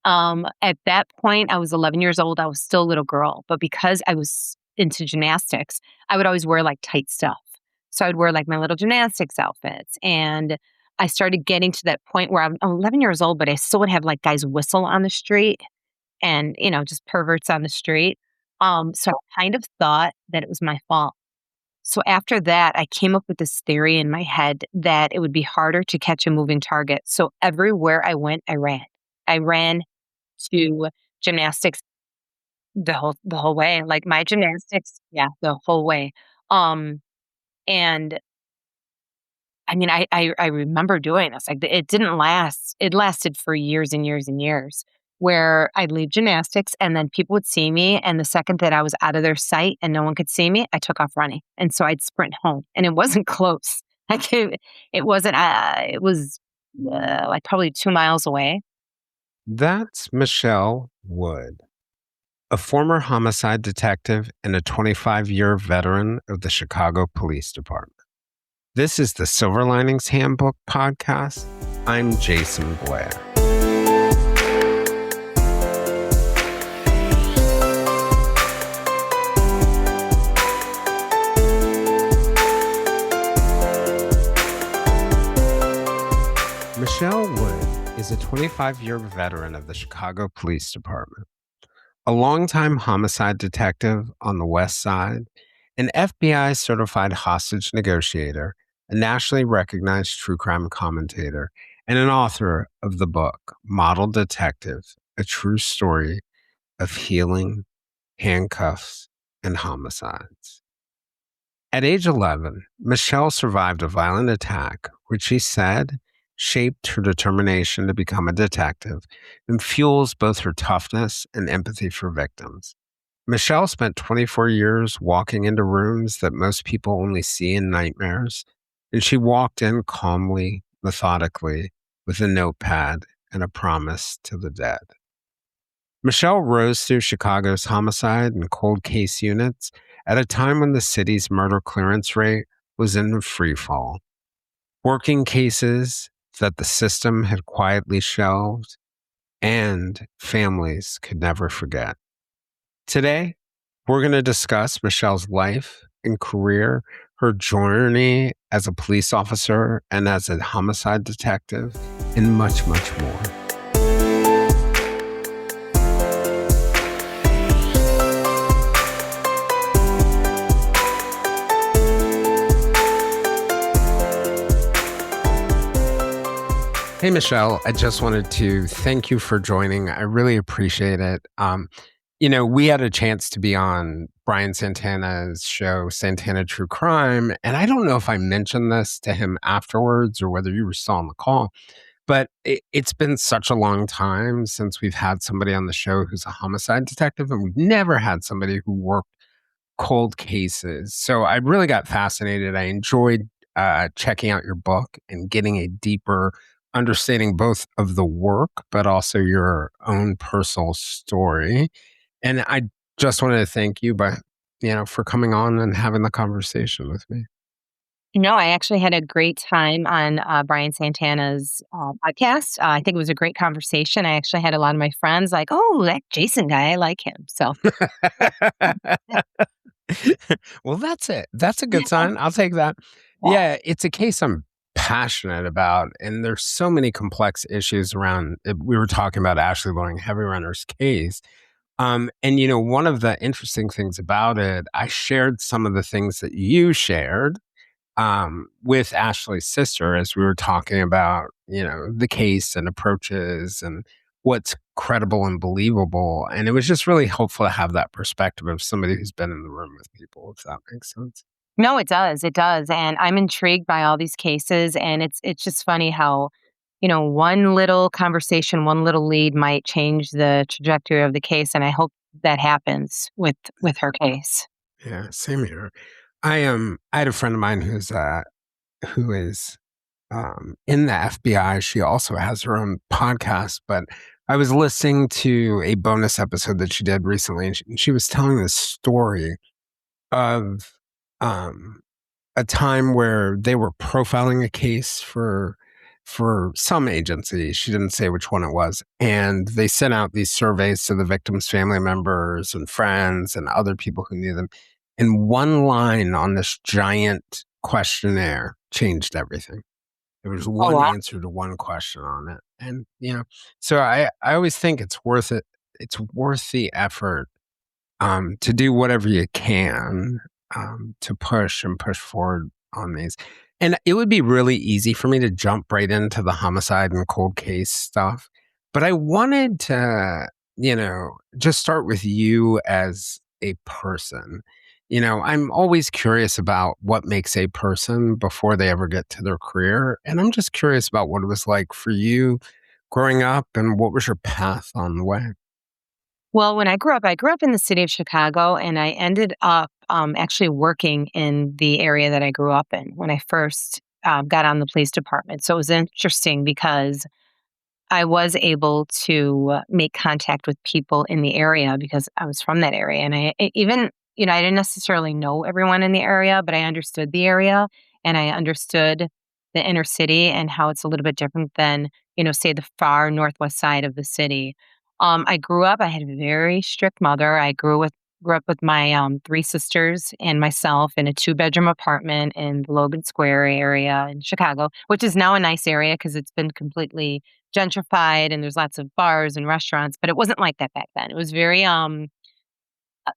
At that point, I was 11 years old. I was still a little girl, but because I was into gymnastics, I would always wear like tight stuff. So I'd wear like my little gymnastics outfits. And I started getting to that point where I'm 11 years old, but I still would have like guys whistle on the street and, just perverts on the street. So I kind of thought that it was my fault. So after that, I came up with this theory in my head that it would be harder to catch a moving target. So everywhere I went, I ran. I ran to gymnastics the whole way. Like my gymnastics, yeah, the whole way. Um, and I mean, I remember doing this. Like it didn't last. It lasted for years and years and years. Where I'd leave gymnastics and then people would see me, and the second that I was out of their sight and no one could see me, I took off running, and so I'd sprint home, and it wasn't close. Like it wasn't. It was like probably 2 miles away. That's Michele Wood, a former homicide detective and a 25-year veteran of the Chicago Police Department. This is the Silver Linings Handbook podcast. I'm Jayson Blair. Michele Wood is a 25-year veteran of the Chicago Police Department, a longtime homicide detective on the West Side, an FBI-certified hostage negotiator, a nationally recognized true crime commentator, and an author of the book, Model Detective, A True Story of Healing, Handcuffs, and Homicides. At age 11, Michele survived a violent attack, which she said shaped her determination to become a detective and fuels both her toughness and empathy for victims. Michele spent 24 years walking into rooms that most people only see in nightmares, and she walked in calmly, methodically, with a notepad and a promise to the dead. Michele rose through Chicago's homicide and cold case units at a time when the city's murder clearance rate was in free fall. Working cases that the system had quietly shelved and families could never forget. Today, we're going to discuss Michele's life and career, her journey as a police officer and as a homicide detective, and much, much more. Hey, Michele, I just wanted to thank you for joining. I really appreciate it. We had a chance to be on Brian Santana's show, Santana True Crime, and I don't know if I mentioned this to him afterwards or whether you were still on the call, but it's been such a long time since we've had somebody on the show who's a homicide detective, and we've never had somebody who worked cold cases. So I really got fascinated. I enjoyed checking out your book and getting a deeper understanding both of the work, but also your own personal story. And I just wanted to thank you, for coming on and having the conversation with me. No, I actually had a great time on Brian Santana's podcast. I think it was a great conversation. I actually had a lot of my friends like, "Oh, that Jayson guy, I like him." So, Well, that's it. That's a good sign. I'll take that. Yeah, it's a case I'm passionate about, and there's so many complex issues around it. We were talking about Ashley Loring Heavy Runner's case. And one of the interesting things about it, I shared some of the things that you shared with Ashley's sister as we were talking about, the case and approaches and what's credible and believable. And it was just really helpful to have that perspective of somebody who's been in the room with people, if that makes sense. no, it does. It does. And I'm intrigued by all these cases. And it's just funny how, one little conversation, one little lead might change the trajectory of the case. And I hope that happens with her case. Yeah, same here. I had a friend of mine who is in the FBI. She also has her own podcast, but I was listening to a bonus episode that she did recently, and she was telling this story of a time where they were profiling a case for for some agency. She didn't say which one it was. And they sent out these surveys to the victims' family members and friends and other people who knew them. And one line on this giant questionnaire changed everything. There was Oh, one wow. answer to one question on it. And, so I always think it's worth it. It's worth the effort to do whatever you can to push and push forward on these. And it would be really easy for me to jump right into the homicide and cold case stuff. But I wanted to, just start with you as a person. I'm always curious about what makes a person before they ever get to their career. And I'm just curious about what it was like for you growing up and what was your path on the way. Well, when I grew up in the city of Chicago, and I ended up actually working in the area that I grew up in when I first got on the police department. So it was interesting because I was able to make contact with people in the area because I was from that area. And even, I didn't necessarily know everyone in the area, but I understood the area and I understood the inner city and how it's a little bit different than, say the far northwest side of the city. I had a very strict mother. Grew up with my three sisters and myself in a two-bedroom apartment in the Logan Square area in Chicago, which is now a nice area because it's been completely gentrified and there's lots of bars and restaurants, but it wasn't like that back then. It was very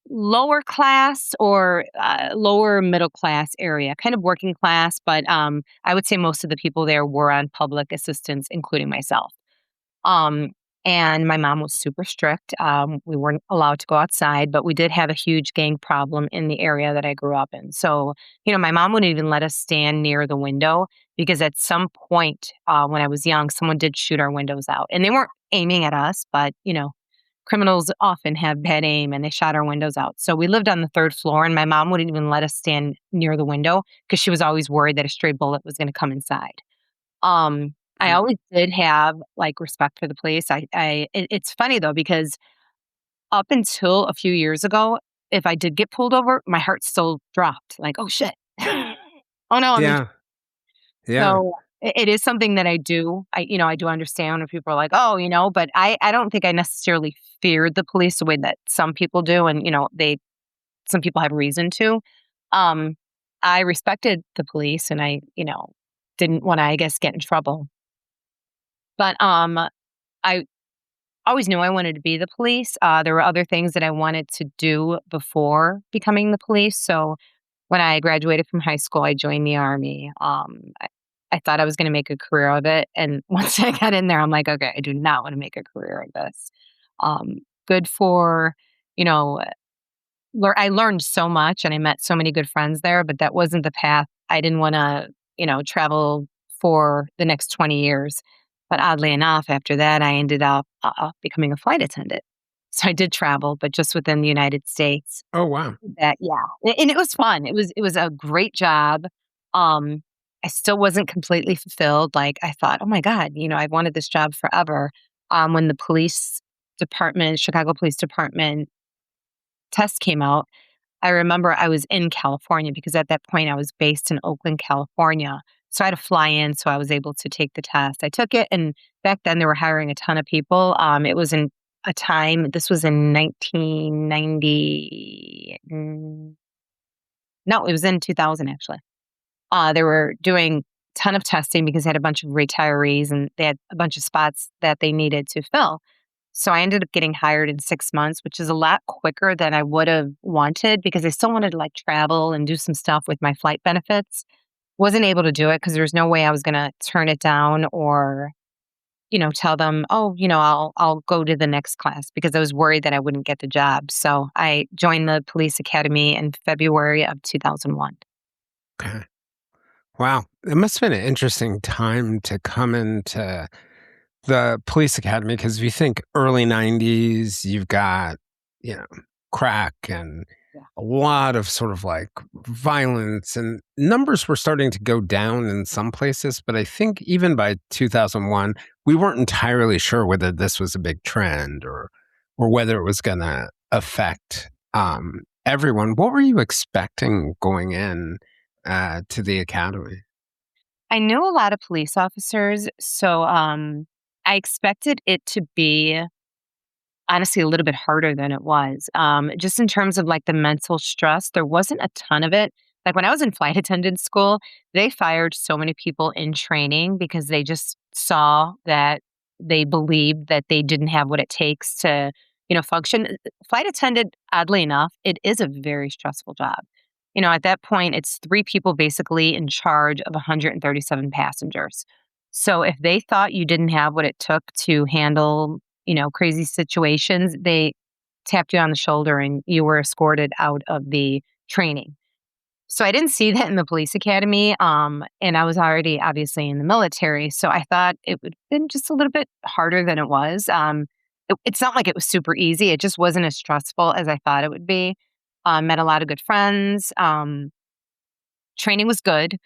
lower class or lower middle class area, kind of working class, but I would say most of the people there were on public assistance, including myself. Um, and my mom was super strict. We weren't allowed to go outside, but we did have a huge gang problem in the area that I grew up in. So, my mom wouldn't even let us stand near the window because at some point when I was young, someone did shoot our windows out. And they weren't aiming at us, but, criminals often have bad aim and they shot our windows out. So we lived on the third floor, and my mom wouldn't even let us stand near the window because she was always worried that a stray bullet was going to come inside. I Mm. always did have, like, respect for the police. It's funny though, because up until a few years ago, if I did get pulled over, my heart still dropped, like, "Oh, shit. Oh, no, I'm in." Yeah. Yeah. So, it is something that I do. I do understand when people are like, "Oh," but I don't think I necessarily feared the police the way that some people do, and, some people have reason to. Um, I respected the police, and I, didn't wanna, I guess, get in trouble. But, I always knew I wanted to be the police. There were other things that I wanted to do before becoming the police. So when I graduated from high school, I joined the army. I thought I was going to make a career of it. And once I got in there, I'm like, okay, I do not want to make a career of this. Good for, you know, I learned so much and I met so many good friends there, but that wasn't the path. I didn't want to, travel for the next 20 years. But oddly enough, after that, I ended up becoming a flight attendant. So I did travel, but just within the United States. Oh, wow. That yeah, and it was fun. It was a great job. Um, I still wasn't completely fulfilled. Like I thought, oh my god, I've wanted this job forever. When the police department, Chicago Police Department test came out, I remember I was in California because at that point I was based in Oakland, California. So I had to fly in, so I was able to take the test. I took it, and back then they were hiring a ton of people. It was in a time. This was in 1990. No, it was in 2000 actually. They were doing a ton of testing because they had a bunch of retirees and they had a bunch of spots that they needed to fill. So I ended up getting hired in 6 months, which is a lot quicker than I would have wanted because I still wanted to like travel and do some stuff with my flight benefits. Wasn't able to do it because there was no way I was going to turn it down or, tell them, oh, I'll go to the next class because I was worried that I wouldn't get the job. So I joined the police academy in February of 2001. Okay. Wow. It must have been an interesting time to come into the police academy because if you think early 90s, you've got, you know, crack and Yeah. a lot of sort of like violence, and numbers were starting to go down in some places. But I think even by 2001, we weren't entirely sure whether this was a big trend or whether it was going to affect everyone. What were you expecting going in to the academy? I knew a lot of police officers, so I expected it to be honestly a little bit harder than it was. Just in terms of like the mental stress, there wasn't a ton of it. Like when I was in flight attendant school, they fired so many people in training because they just saw that they believed that they didn't have what it takes to, function. Flight attendant, oddly enough, it is a very stressful job. At that point, it's three people basically in charge of 137 passengers. So if they thought you didn't have what it took to handle crazy situations, they tapped you on the shoulder and you were escorted out of the training. So I didn't see that in the police academy. And I was already obviously in the military. So I thought it would have been just a little bit harder than it was. It's not like it was super easy. It just wasn't as stressful as I thought it would be. Met a lot of good friends. Training was good,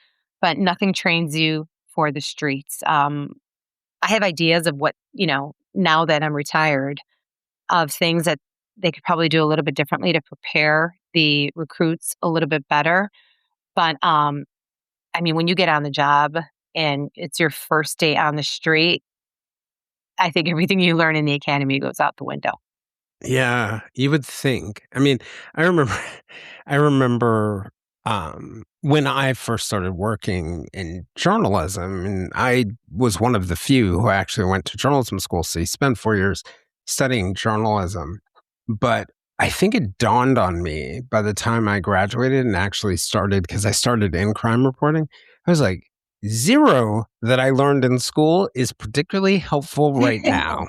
but nothing trains you for the streets. I have ideas of what, now that I'm retired, of things that they could probably do a little bit differently to prepare the recruits a little bit better. But I mean, when you get on the job and it's your first day on the street, I think everything you learn in the academy goes out the window. Yeah, you would think. I mean, I remember I remember, when I first started working in journalism, and I was one of the few who actually went to journalism school, so you spent 4 years studying journalism. But I think it dawned on me by the time I graduated and actually started, because I started in crime reporting, I was like, "0 that I learned in school is particularly helpful right now."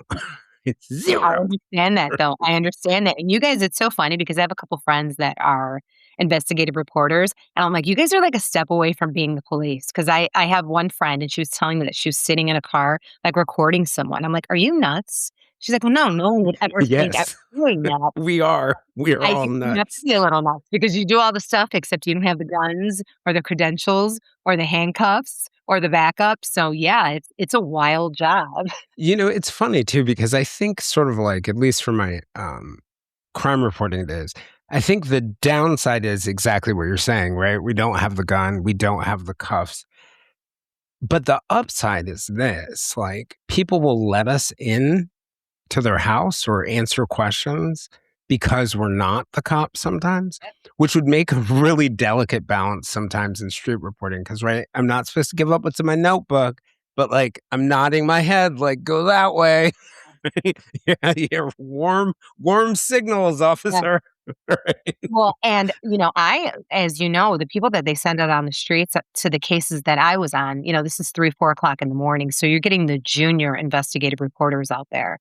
It's I 0. understand that though. I understand that. And you guys, it's so funny because I have a couple friends that are investigative reporters. And I'm like, you guys are like a step away from being the police. Cause I have one friend and she was telling me that she was sitting in a car, like recording someone. I'm like, are you nuts? She's like, well, no, no one would ever think I'm Yes, doing that. we are. We are I all think you have to nuts. be a little nuts because you do all the stuff except you don't have the guns or the credentials or the handcuffs or the backup. So yeah, it's a wild job. It's funny too because I think sort of like, at least for my, crime reporting days, I think the downside is exactly what you're saying, right? We don't have the gun, we don't have the cuffs. But the upside is this, like, people will let us in to their house or answer questions because we're not the cops sometimes, which would make a really delicate balance sometimes in street reporting. Because, right, I'm not supposed to give up what's in my notebook, but like I'm nodding my head, like, go that way. Yeah, yeah, warm signals, officer. Right? Well, and, as you know, the people that they send out on the streets to the cases that I was on, this is 3, 4 o'clock in the morning. So you're getting the junior investigative reporters out there.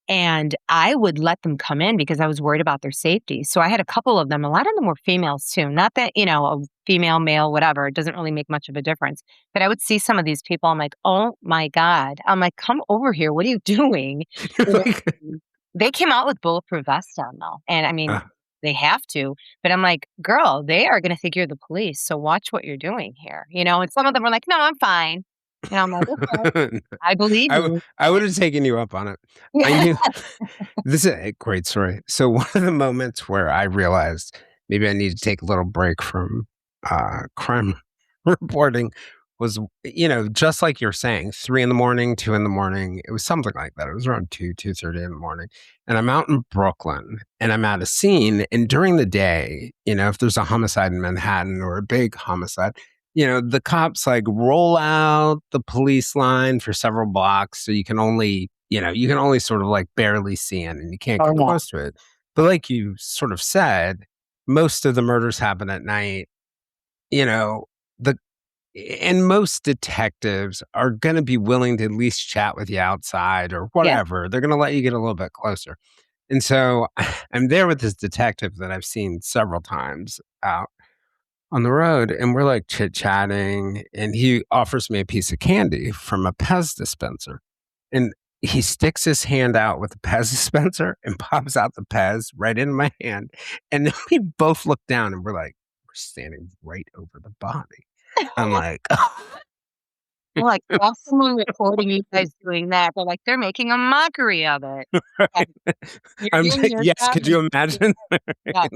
And I would let them come in because I was worried about their safety. So I had a couple of them. A lot of them were females too. Not that, a female, male, whatever. It doesn't really make much of a difference. But I would see some of these people. I'm like, oh my God. I'm like, come over here. What are you doing? You're You know, like, they came out with bulletproof vests on though. And I mean, uh, they have to. But I'm like, girl, they are going to think you're the police. So watch what you're doing here. And some of them were like, no, I'm fine. And I'm like, okay, I believe you. I would have taken you up on it. I knew this is a great story. So one of the moments where I realized maybe I need to take a little break from crime reporting was, just like you're saying, 3 in the morning, 2 in the morning. It was something like that. It was around 2:30 in the morning. And I'm out in Brooklyn and I'm at a scene. And during the day, if there's a homicide in Manhattan or a big homicide, the cops like roll out the police line for several blocks. So you can only sort of like barely see in and you can't Oh, get yeah. close to it. But like you sort of said, most of the murders happen at night. You know, the and most detectives are going to be willing to at least chat with you outside or Yeah. whatever. They're going to let you get a little bit closer. And so I'm there with this detective that I've seen several times out on the road, and we're like chit chatting, and he offers me a piece of candy from a Pez dispenser. And he sticks his hand out with the Pez dispenser and pops out the Pez right into my hand. And then we both look down and we're like, we're standing right over the body. I'm like, I'm like, "Have someone recording you guys doing that." They're like, "They're making a mockery of it." right. And you're I'm doing like, your yes, job could and you imagine? yeah,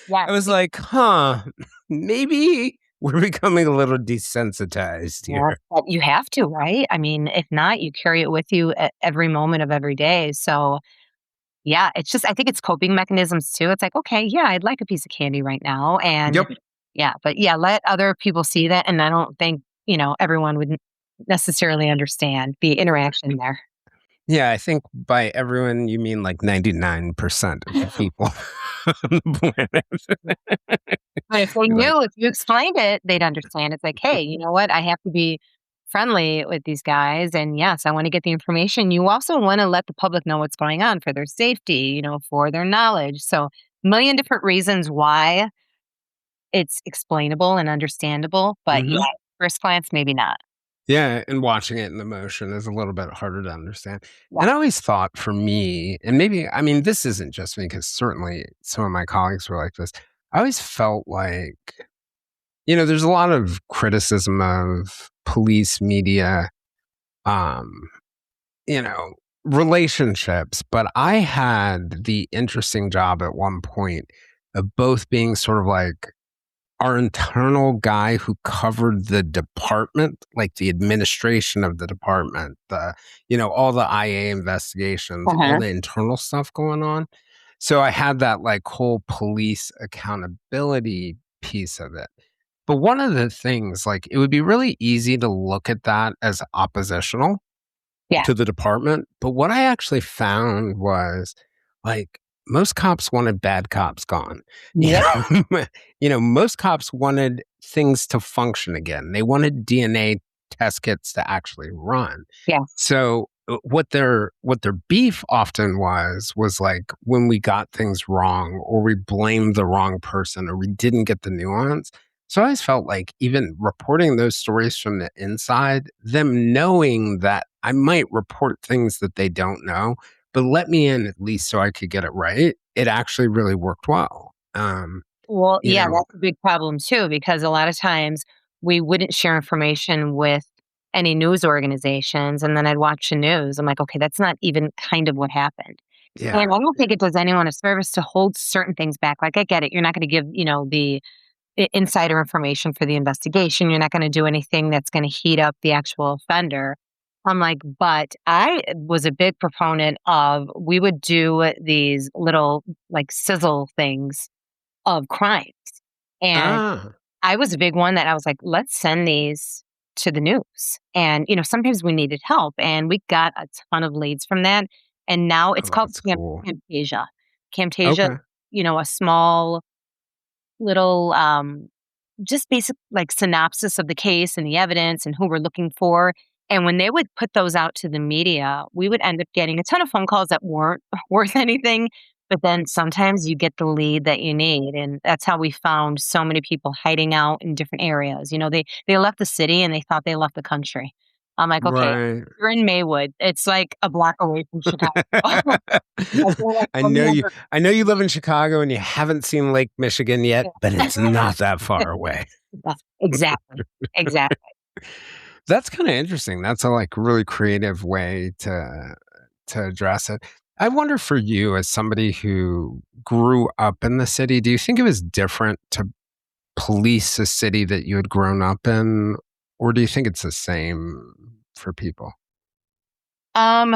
yeah, I was like, huh, maybe. we're becoming a little desensitized Yeah, here. but you have to, right? I mean, if not, you carry it with you at every moment of every day. So, yeah, it's just I think it's coping mechanisms too. It's like, okay, yeah, I'd like a piece of candy right now, and Yep. yeah, but yeah, let other people see that, and I don't think everyone would necessarily understand the interaction there. Yeah, I think by everyone, you mean like 99% of the people on the planet. But if they You're like, knew, if you explained it, they'd understand. It's like, hey, you know what? I have to be friendly with these guys. And yes, I want to get the information. You also want to let the public know what's going on for their safety, for their knowledge. So, a million different reasons why it's explainable and understandable. But yeah, mhm. first glance, maybe not. Yeah, and watching it in the motion is a little bit harder to understand. Yeah. And I always thought for me, and maybe, I mean, this isn't just me, because certainly some of my colleagues were like this. I always felt like, there's a lot of criticism of police media, um, you know, relationships, but I had the interesting job at one point of both being sort of like our internal guy who covered the department, like the administration of the department, all the IA investigations, all Uh-huh. the internal stuff going on. So I had that like whole police accountability piece of it. But one of the things, like, it would be really easy to look at that as oppositional Yeah. to the department. But what I actually found was, like, most cops wanted bad cops gone. You Yep. know, most cops wanted things to function again. They wanted DNA test kits to actually run. Yes. So what their beef often was like when we got things wrong, or we blamed the wrong person, or we didn't get the nuance. So I always felt like even reporting those stories from the inside, them knowing that I might report things that they don't know, but let me in at least so I could get it right. It actually really worked well. Well, You yeah, know, that's a big problem too, because a lot of times we wouldn't share information with any news organizations. And then I'd watch the news. I'm like, okay, that's not even kind of what happened. yeah, And I don't think it does anyone a service to hold certain things back. Like, I get it. You're not going to give, the insider information for the investigation. You're not going to do anything that's going to heat up the actual offender. I'm like, but I was a big proponent of we would do these little like sizzle things of crimes. And ah, I was a big one that I was like, let's send these to the news. And, sometimes we needed help and we got a ton of leads from that. And now it's oh, called that's cool. Camtasia. Camtasia, Okay, a small little just basic like synopsis of the case and the evidence and who we're looking for. And when they would put those out to the media, we would end up getting a ton of phone calls that weren't worth anything. But then sometimes you get the lead that you need. And that's how we found so many people hiding out in different areas. They left the city and they thought they left the country. I'm like, okay, right. you're in Maywood. It's like a block away from Chicago. Like, you're like, I "Well, know you never." I know you live in Chicago and you haven't seen Lake Michigan yet, but it's not that far away. Exactly. Exactly. That's kinda interesting. That's a, like, really creative way to address it. I wonder, for you as somebody who grew up in the city, do you think it was different to police a city that you had grown up in, or do you think it's the same for people? Um,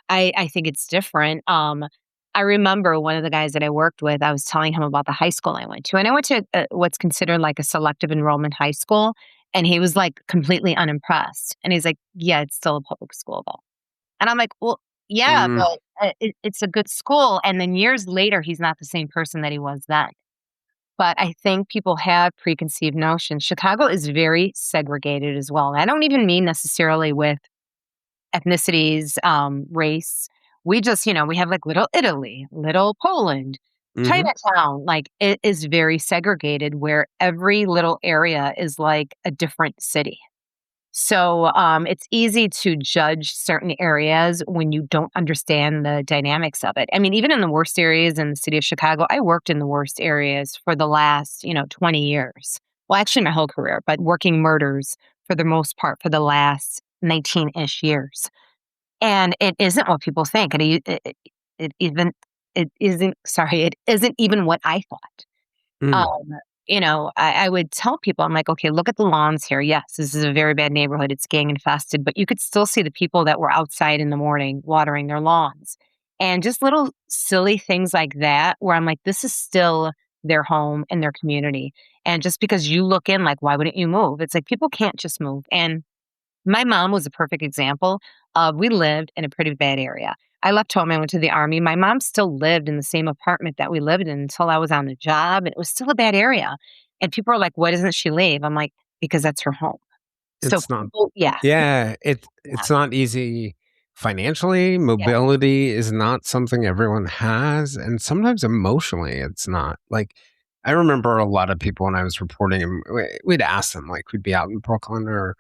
I think it's different. I remember one of the guys that I worked with, I was telling him about the high school I went to, and I went to what's considered like a selective enrollment high school, and he was like completely unimpressed, and he's like, "Yeah, it's still a public school though," and I'm like, "Well, yeah, Mm, but it's a good school." And then years later, he's not the same person that he was then. But I think people have preconceived notions. Chicago is very segregated as well. And I don't even mean necessarily with ethnicities, race. We just, we have like Little Italy, Little Poland, mhm. Chinatown. Like it is very segregated where every little area is like a different city. So it's easy to judge certain areas when you don't understand the dynamics of it. I mean, even in the worst areas in the city of Chicago, I worked in the worst areas for the last, 20 years. Well, actually, my whole career, but working murders for the most part for the last 19 ish years. And it isn't what people think. It isn't, sorry, it isn't even what I thought. Mm. I would tell people, I'm like, okay, look at the lawns here. Yes, this is a very bad neighborhood. It's gang infested, but you could still see the people that were outside in the morning watering their lawns. And just little silly things like that, where I'm like, this is still their home and their community. And just because you look in, like, why wouldn't you move? It's like people can't just move. And my mom was a perfect example of we lived in a pretty bad area. I left home, I went to the army. My mom still lived in the same apartment that we lived in until I was on the job, and it was still a bad area. And people are like, "Why doesn't she leave?" I'm like, "Because that's her home." So It's not people, yeah, Yeah, yeah, it's not easy financially. yeah, Mobility is not something everyone has, and sometimes emotionally, it's not. Like, I remember a lot of people when I was reporting, and we'd ask them, like, we'd be out in Brooklyn or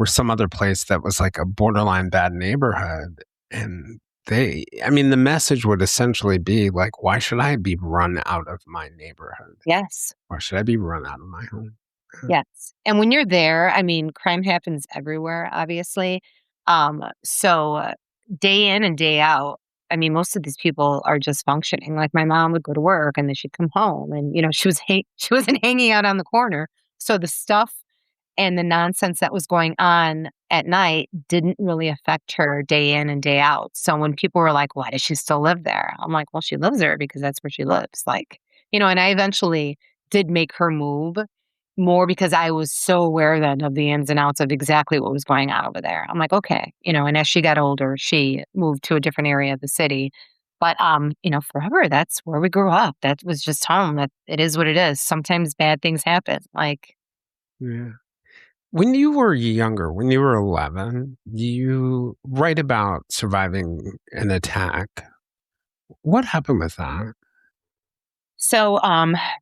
some other place that was like a borderline bad neighborhood, and I mean, the message would essentially be like, "Why should I be run out of my neighborhood? yes. Why should I be run out of my home?" Yes, and when you're there, I mean, crime happens everywhere, obviously. So day in and day out, I mean, most of these people are just functioning. Like my mom would go to work and then she'd come home, and she wasn't hanging out on the corner. So the stuff and the nonsense that was going on at night didn't really affect her day in and day out. So when people were like, "Why does she still live there?" I'm like, "Well, she lives there because that's where she lives." Like, and I eventually did make her move more because I was so aware then of the ins and outs of exactly what was going on over there. I'm like, "Okay." And as she got older, she moved to a different area of the city. But forever that's where we grew up. That was just home. That it is what it is. Sometimes bad things happen. Like, Yeah. When you were younger, when you were 11, you write about surviving an attack. What happened with that? so,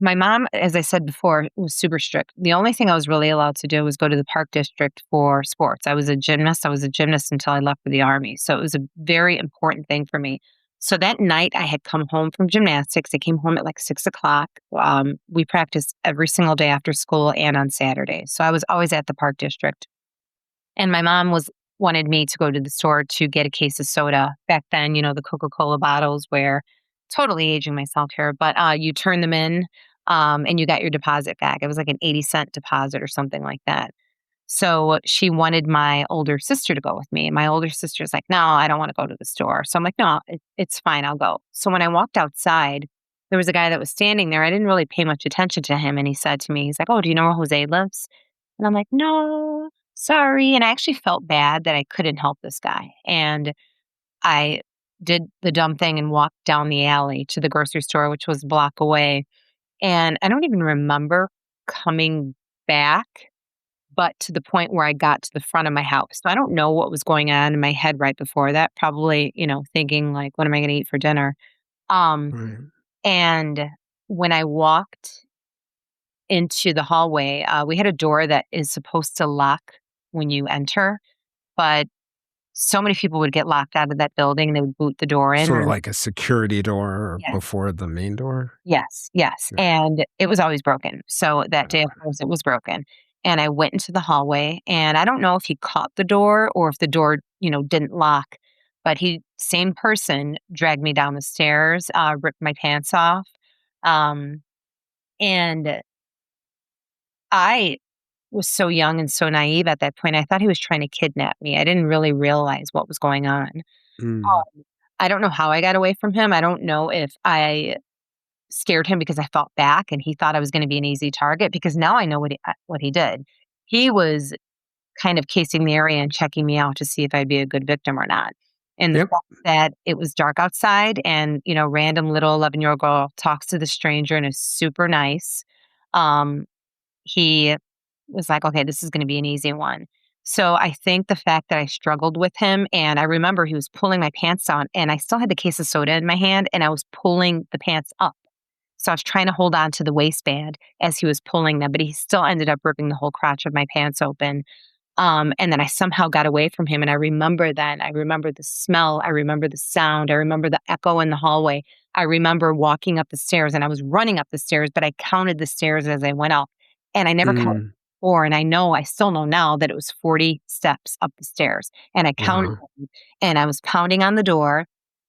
my mom, as I said before, was super strict. The only thing I was really allowed to do was go to the park district for sports. I was a gymnast. I was a gymnast until I left for the army. So it was a very important thing for me. So that night I had come home from gymnastics. I came home at like 6 o'clock. We practiced every single day after school and on Saturdays. So I was always at the park district. And my mom was wanted me to go to the store to get a case of soda. Back then, the Coca-Cola bottles where totally aging myself here, but you turn them in and you got your deposit back. It was like an 80-cent deposit or something like that. So she wanted my older sister to go with me. And my older sister's like, "No, I don't want to go to the store." So I'm like, "No, it's fine. I'll go." So when I walked outside, there was a guy that was standing there. I didn't really pay much attention to him. And he said to me, he's like, "Oh, do you know where Jose lives?" And I'm like, "No, sorry." And I actually felt bad that I couldn't help this guy. And I did the dumb thing and walked down the alley to the grocery store, which was a block away. And I don't even remember coming back, but to the point where I got to the front of my house. So I don't know what was going on in my head right before that. Probably, thinking like, what am I going to eat for dinner? Um, Right. and when I walked into the hallway, we had a door that is supposed to lock when you enter, but so many people would get locked out of that building. They would boot the door in. Sort of like a security door Yes, before the main door? yes, yes. Yeah. And it was always broken. So that day, of course, it was broken. And I went into the hallway, and I don't know if he caught the door or if the door, didn't lock, but same person dragged me down the stairs, ripped my pants off. Um, and I was so young and so naive at that point. I thought he was trying to kidnap me. I didn't really realize what was going on. Mm. Um, I don't know how I got away from him. I don't know if I scared him because I fought back and he thought I was going to be an easy target, because now I know what he did. He was kind of casing the area and checking me out to see if I'd be a good victim or not. And the Yep. fact that it was dark outside and, random little 11-year-old girl talks to the stranger and is super nice. Um, he was like, "Okay, this is gonna be an easy one." So I think the fact that I struggled with him, and I remember he was pulling my pants down and I still had the case of soda in my hand and I was pulling the pants up. So I was trying to hold on to the waistband as he was pulling them, but he still ended up ripping the whole crotch of my pants open. And then I somehow got away from him. And I remember the smell. I remember the sound. I remember the echo in the hallway. I remember walking up the stairs, and I was running up the stairs, but I counted the stairs as I went up, and I never counted Mm. before. And I still know now that it was 40 steps up the stairs, and I counted Wow. them, and I was pounding on the door.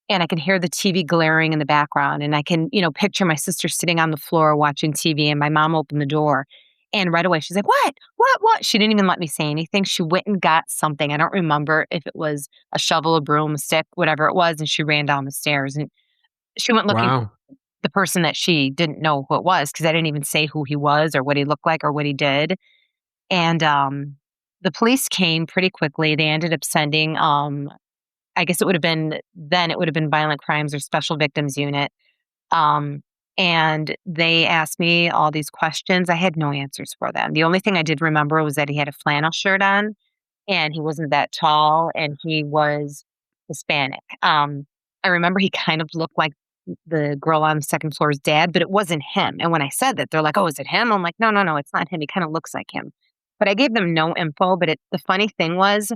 and I can hear the TV glaring in the background, and I can, picture my sister sitting on the floor watching TV, and my mom opened the door, and right away she's like, "What? What?" She didn't even let me say anything. She went and got something. I don't remember if it was a shovel, a broom, a stick, whatever it was, and she ran down the stairs, and she went looking Wow. for the person that she didn't know who it was because I didn't even say who he was or what he looked like or what he did. And the police came pretty quickly. They ended up sending, I guess it would have been violent crimes or special victims unit. Um, and they asked me all these questions. I had no answers for them. The only thing I did remember was that he had a flannel shirt on and he wasn't that tall and he was Hispanic. I remember he kind of looked like the girl on the second floor's dad, but it wasn't him. And when I said that, they're like, "Oh, is it him?" I'm like, "No, no, no, it's not him. He kind of looks like him." But I gave them no info. But the funny thing was,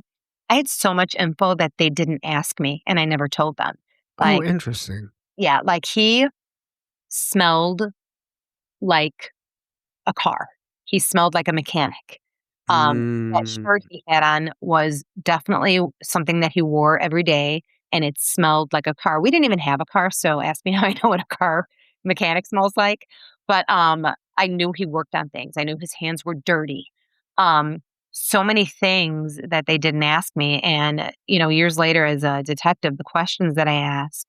I had so much info that they didn't ask me, and I never told them. Oh, Like, interesting. yeah, like he smelled like a car. He smelled like a mechanic. That Mm, shirt he had on was definitely something that he wore every day, and it smelled like a car. We didn't even have a car, so ask me how I know what a car mechanic smells like. But I knew he worked on things. I knew his hands were dirty. Um, so many things that they didn't ask me, and years later, as a detective, the questions that I ask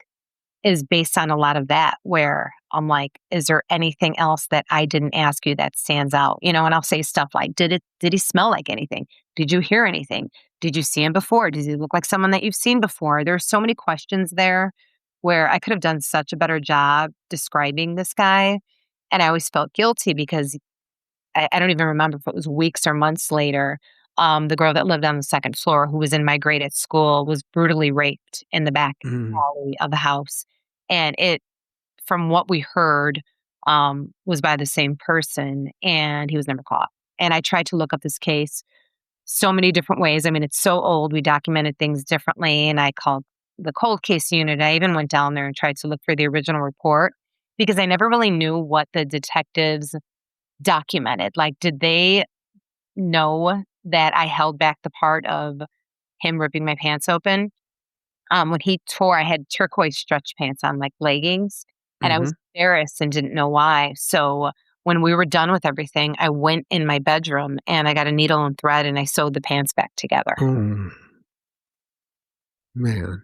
is based on a lot of that where I'm like, is there anything else that I didn't ask you that stands out? And I'll say stuff like, did he smell like anything? Did you hear anything? Did you see him before? Does he look like someone that you've seen before? There's so many questions there where I could have done such a better job describing this guy. And I always felt guilty because I don't even remember if it was weeks or months later. The girl that lived on the second floor, who was in my grade at school, was brutally raped in the back mm, alley of the house. And it, from what we heard, was by the same person, and he was never caught. And I tried to look up this case so many different ways. I mean, it's so old. We documented things differently, and I called the cold case unit. I even went down there and tried to look for the original report because I never really knew what the detectives documented. Like, did they know that I held back the part of him ripping my pants open? When he tore, I had turquoise stretch pants on, like leggings, and I was mhm. embarrassed and didn't know why. So when we were done with everything, I went in my bedroom and I got a needle and thread and I sewed the pants back together. Oh, man.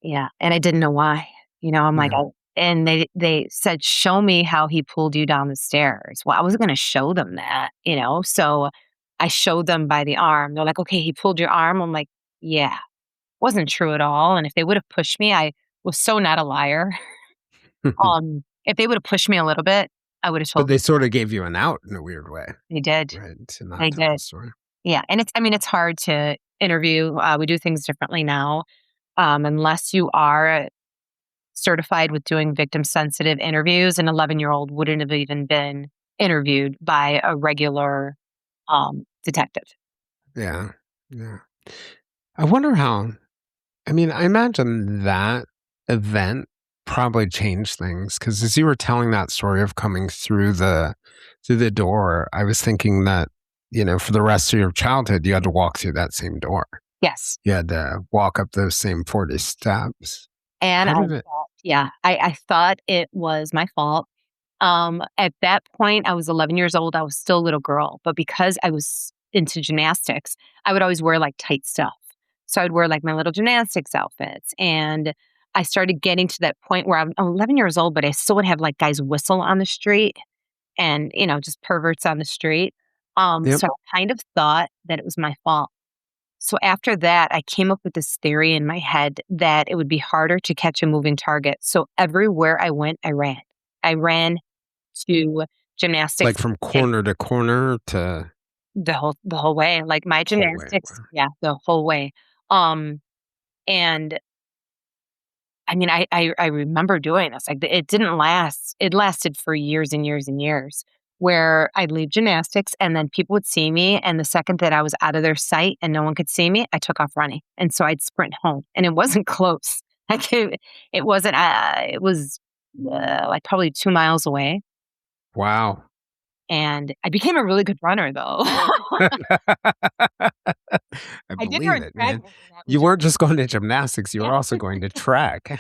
Yeah, and I didn't know why. I'm like, Yeah. and they said, "Show me how he pulled you down the stairs." Well, I wasn't going to show them that. So I showed them by the arm. They're like, "Okay, he pulled your arm." I'm like, "Yeah." Wasn't true at all, and if they would've pushed me, I was so not a liar. If they would've pushed me a little bit, I would've But told they them. sorta gave you an out in a weird way, They did. right, to They not tell the did. story. Yeah, and it's hard to interview, we do things differently now, unless you are certified with doing victim-sensitive interviews, an 11-year-old wouldn't have even been interviewed by a regular, detective. Yeah, yeah. I wonder how I mean, I imagine that event probably changed things because as you were telling that story of coming through the door, I was thinking that, for the rest of your childhood, you had to walk through that same door. Yes. You had to walk up those same 40 steps. And How I did it thought yeah, I thought it was my fault. At that point, I was 11 years old. I was still a little girl, but because I was into gymnastics, I would always wear like tight stuff. So I'd wear like my little gymnastics outfits. And I started getting to that point where I'm 11 years old, but I still would have like guys whistle on the street and, just perverts on the street. Yep. So I kind of thought that it was my fault. So after that, I came up with this theory in my head that it would be harder to catch a moving target. So everywhere I went, I ran. I ran to Like gymnastics from and corner to corner to the whole way, like my whole way. gymnastics Wow. yeah, the whole way. Um, and I mean, I remember doing this, like, it didn't last it lasted for years and years and years, where I'd leave gymnastics and then people would see me, and the second that I was out of their sight and no one could see me, I took off running, and so I'd sprint home, and it wasn't close. Like, it wasn't, it was, like, probably 2 miles away, Wow. and I became a really good runner, though. I I did believe run it, track, man. and that You was weren't just going to gymnastics, you yeah. were also going to track.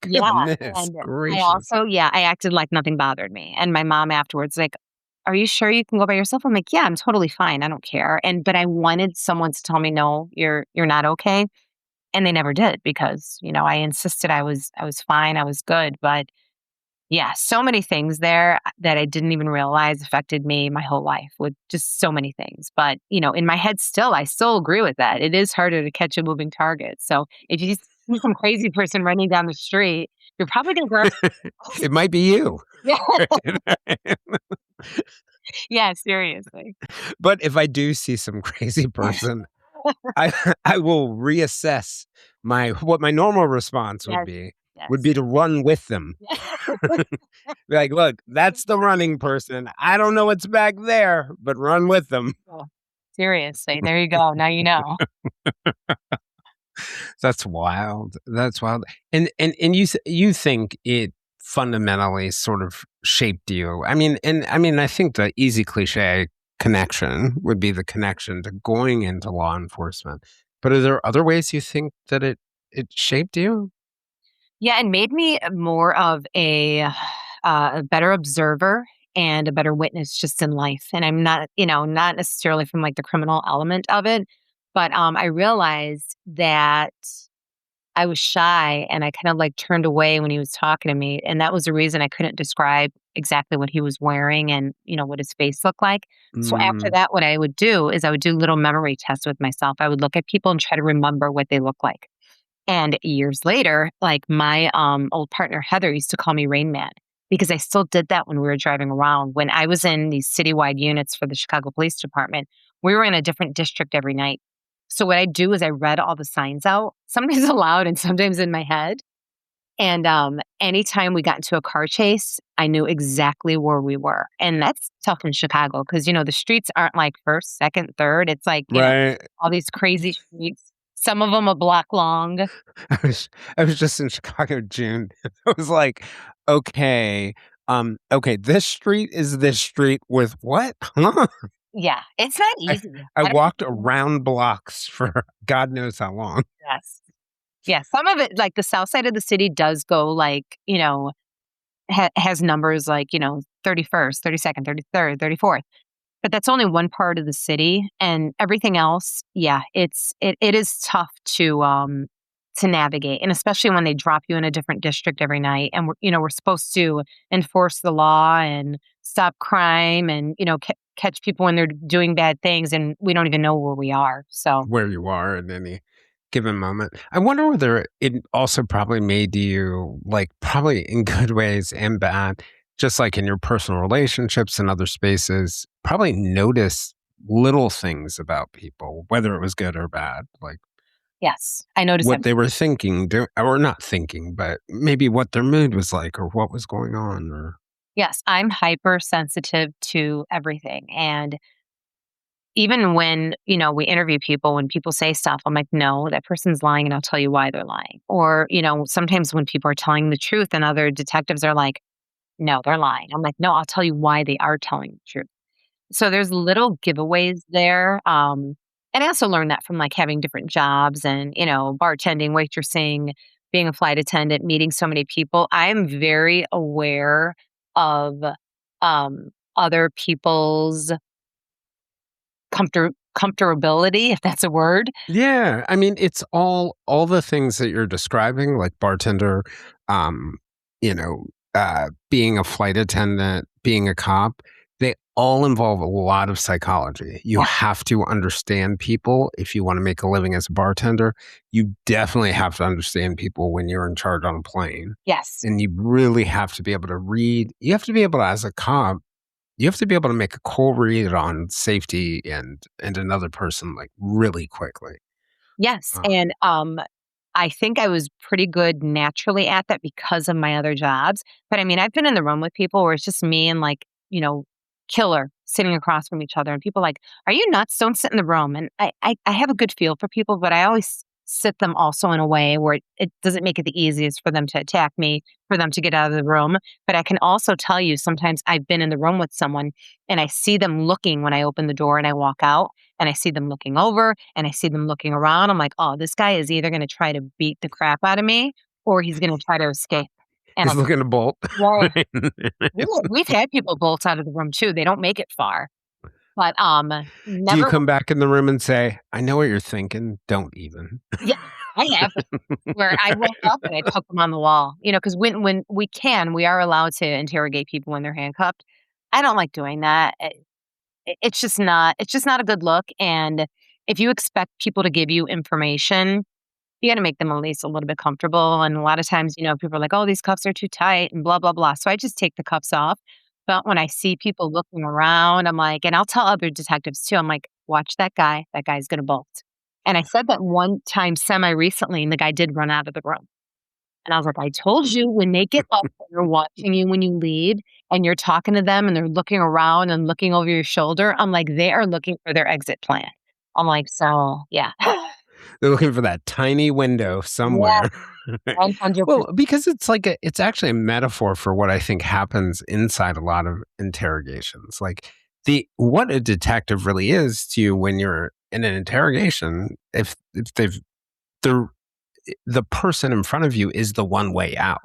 Yeah, Goodness and I gracious. also I acted like nothing bothered me, and my mom afterwards, like, "Are you sure you can go by yourself?" I'm like, "Yeah, I'm totally fine, I don't care," but I wanted someone to tell me, "No, you're not okay," and they never did because, I insisted I was fine, I was good, but yeah, so many things there that I didn't even realize affected me my whole life with just so many things. But, in my head still, I still agree with that. It is harder to catch a moving target. So if you see some crazy person running down the street, you're probably going to grab. It might be you. Yeah. Yeah, seriously. But if I do see some crazy person, I I will reassess what my normal response Yes. would Yes. be to run with them. Be like, "Look, that's the running person. I don't know what's back there, but run with them." Oh, seriously. There you go. Now you know. That's wild. That's wild. And you think it fundamentally sort of shaped you. I think the easy cliche connection would be the connection to going into law enforcement. But are there other ways you think that it shaped you? Yeah, and made me more of a better observer and a better witness just in life. And I'm not, not necessarily from like the criminal element of it, but I realized that I was shy and I kind of like turned away when he was talking to me. And that was the reason I couldn't describe exactly what he was wearing and, what his face looked like. So after Mm, that, what I would do is I would do little memory tests with myself. I would look at people and try to remember what they look like. And years later, like my old partner Heather used to call me Rain Man because I still did that when we were driving around. When I was in these citywide units for the Chicago Police Department, we were in a different district every night. So what I do is I read all the signs out, sometimes aloud and sometimes in my head. And anytime we got into a car chase, I knew exactly where we were. And that's tough in Chicago because, the streets aren't like first, second, third. It's like, right. all these crazy streets, some of them a block long. I was I was just in Chicago, June. I was like, okay, okay, this street is this street with what? Huh? Yeah, it's not I easy. I I don't walked around blocks for God knows how long. Yes. Yeah, some of it, like the south side of the city does go like, has numbers like, 31st, 32nd, 33rd, 34th. But that's only one part of the city and everything else, yeah, it is tough to navigate. And especially when they drop you in a different district every night and we're supposed to enforce the law and stop crime and, catch people when they're doing bad things and we don't even know where we are. So, Where you are at any given moment. I wonder whether it also probably made you, like, probably in good ways and bad, just like in your personal relationships and other spaces, probably notice little things about people, whether it was good or bad, like yes, I noticed that. what they were thinking, or not thinking, but maybe what their mood was like or what was going on or Yes, I'm hypersensitive to everything. And even when, we interview people, when people say stuff, I'm like, no, that person's lying and I'll tell you why they're lying. Or, sometimes when people are telling the truth and other detectives are like, no, they're lying. I'm like, no, I'll tell you why they are telling the truth. So there's little giveaways there. And I also learned that from like having different jobs and, bartending, waitressing, being a flight attendant, meeting so many people. I'm very aware of other people's comfortability, if that's a word. yeah, I mean, it's all the things that you're describing, like bartender, um, you know, being a flight attendant, being a cop, they all involve a lot of psychology. You Yeah. have to understand people if you want to make a living as a bartender. You definitely have to understand people when you're in charge on a plane. Yes. And you really have to be able to read. You have to be able to, as a cop, you have to be able to make a cool read on safety and another person like really quickly. Yes. Uh, And I think I was pretty good naturally at that because of my other jobs. But I mean, I've been in the room with people where it's just me and like, killer sitting across from each other. And people like, are you nuts? Don't sit in the room. And I have a good feel for people, but I always sit them also in a way where it doesn't make it the easiest for them to attack me, for them to get out of the room. But I can also tell you sometimes I've been in the room with someone and I see them looking when I open the door and I walk out. and I see them looking over and I see them looking around, I'm like, oh, this guy is either going to try to beat the crap out of me or he's going to try to escape. And He's I'm looking to bolt. like, we've had people bolt out of the room too. They don't make it far. But Do you never. come back in the room and say, I know what you're thinking. Don't even. Yeah, I have. Where I woke up and I took them on the wall, because when we are allowed to interrogate people when they're handcuffed. I don't like doing that. It's just not a good look. And if you expect people to give you information, you got to make them at least a little bit comfortable. And a lot of times, people are like, oh, these cuffs are too tight and blah, blah, blah. So I just take the cuffs off. But when I see people looking around, I'm like, and I'll tell other detectives too, I'm like, watch that guy. That guy's going to bolt. And I said that one time semi recently, and the guy did run out of the room. And I was like, I told you when they get up, and they're watching you when you leave and you're talking to them and they're looking around and looking over your shoulder. I'm like, they are looking for their exit plan. I'm like, so yeah. They're looking for that tiny window Yeah, somewhere. 100%. Well, because it's actually a metaphor for what I think happens inside a lot of interrogations. Like what a detective really is to you when you're in an interrogation, if the the person in front of you is the one way out,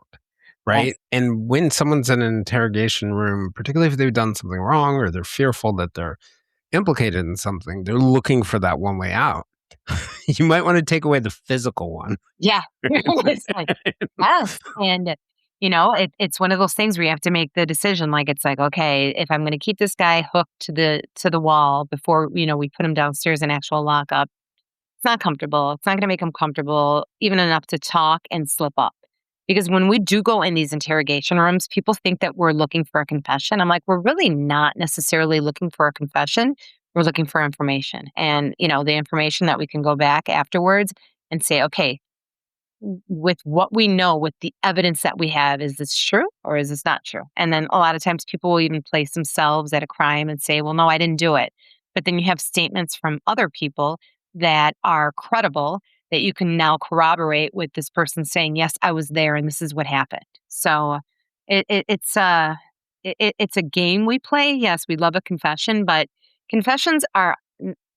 right? Yes. And when someone's in an interrogation room, particularly if they've done something wrong or they're fearful that they're implicated in something, they're looking for that one way out. You might want to take away the physical one. Yeah. It's like, yes. And, it's one of those things where you have to make the decision. Like, it's like, okay, if I'm going to keep this guy hooked to the wall before, we put him downstairs in actual lockup, it's not comfortable. It's not going to make him comfortable even enough to talk and slip up. Because when we do go in these interrogation rooms, people think that we're looking for a confession. I'm like, we're really not necessarily looking for a confession. We're looking for information. And, the information that we can go back afterwards and say, okay, with what we know, with the evidence that we have, is this true or is this not true? And then a lot of times people will even place themselves at a crime and say, well, no, I didn't do it. But then you have statements from other people that are credible that you can now corroborate with this person saying, yes, I was there and this is what happened. So it's a game we play. Yes, we love a confession, but confessions are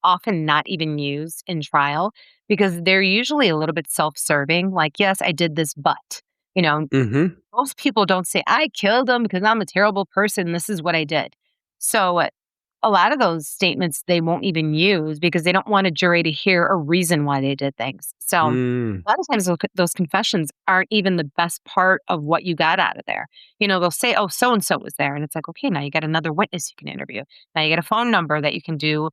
often not even used in trial because they're usually a little bit self-serving. Like, yes, I did this, but, Mm-hmm. most people don't say, I killed him because I'm a terrible person. This is what I did. So a lot of those statements they won't even use because they don't want a jury to hear a reason why they did things. So Mm. a lot of times those confessions aren't even the best part of what you got out of there. They'll say, oh, so-and-so was there. And it's like, okay, now you got another witness you can interview. Now you get a phone number that you can do,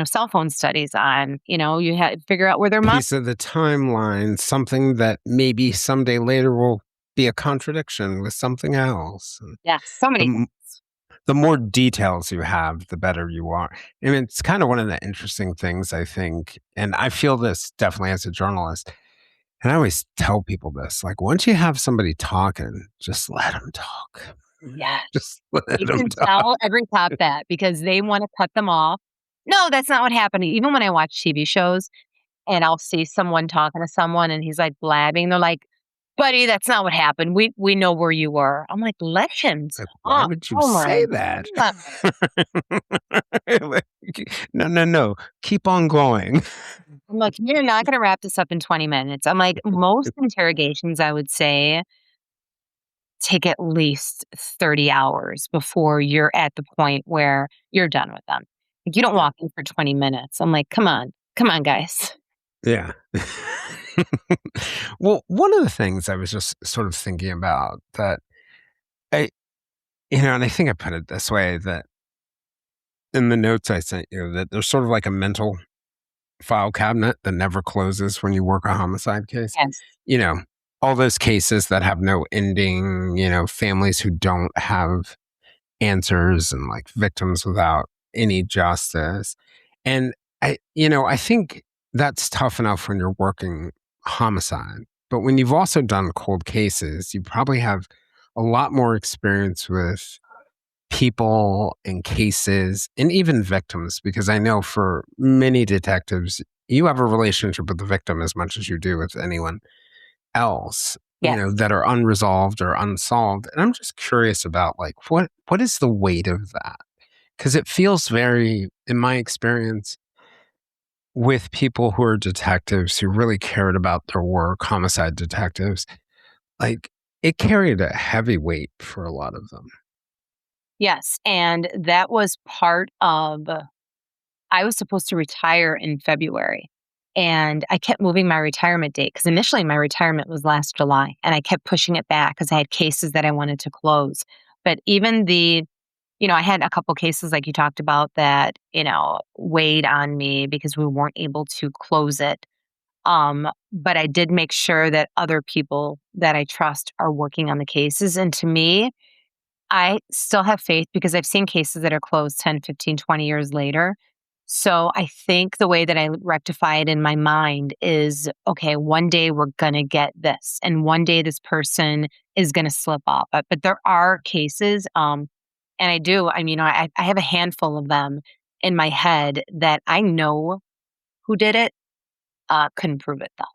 cell phone studies on. You have to figure out where their mom. Piece of the timeline, something that maybe someday later will be a contradiction with something else. Yeah, so many The, things. the more details you have, the better you are. And it's kind of one of the interesting things, I think. And I feel this definitely as a journalist. And I always tell people this, like, once you have somebody talking, just let them talk. Yeah. Just let You them can talk. tell every cop that because they want to cut them off. No, that's not what happened. Even when I watch TV shows and I'll see someone talking to someone and he's like blabbing, they're like, buddy, that's not what happened. We know where you were. I'm like, let him Like, why talk. would you Oh my say that? God. Like, no. Keep on going. I'm like, you're not going to wrap this up in 20 minutes. I'm like, most interrogations, I would say, take at least 30 hours before you're at the point where you're done with them. Like, you don't walk in for 20 minutes. I'm like, come on, guys. Yeah. Well, one of the things I was just sort of thinking about that I, and I think I put it this way that in the notes I sent you, that there's sort of like a mental file cabinet that never closes when you work a homicide case. Yes. All those cases that have no ending, families who don't have answers and like victims without any justice. And I think that's tough enough when you're working homicide. But when you've also done cold cases, you probably have a lot more experience with people and cases and even victims, because I know for many detectives, you have a relationship with the victim as much as you do with anyone else, Yes. that are unresolved or unsolved. And I'm just curious about like, what is the weight of that? Because it feels very, in my experience, with people who are detectives who really cared about their work, homicide detectives, like it carried a heavy weight for a lot of them. Yes, and that was part of I was supposed to retire in February, and I kept moving my retirement date because initially my retirement was last July, and I kept pushing it back because I had cases that I wanted to close. But even I had a couple cases like you talked about that, weighed on me because we weren't able to close it. But I did make sure that other people that I trust are working on the cases. And to me, I still have faith because I've seen cases that are closed 10, 15, 20 years later. So I think the way that I rectify it in my mind is okay, one day we're going to get this, and one day this person is going to slip up. But there are cases, and I have a handful of them in my head that I know who did it, couldn't prove it though.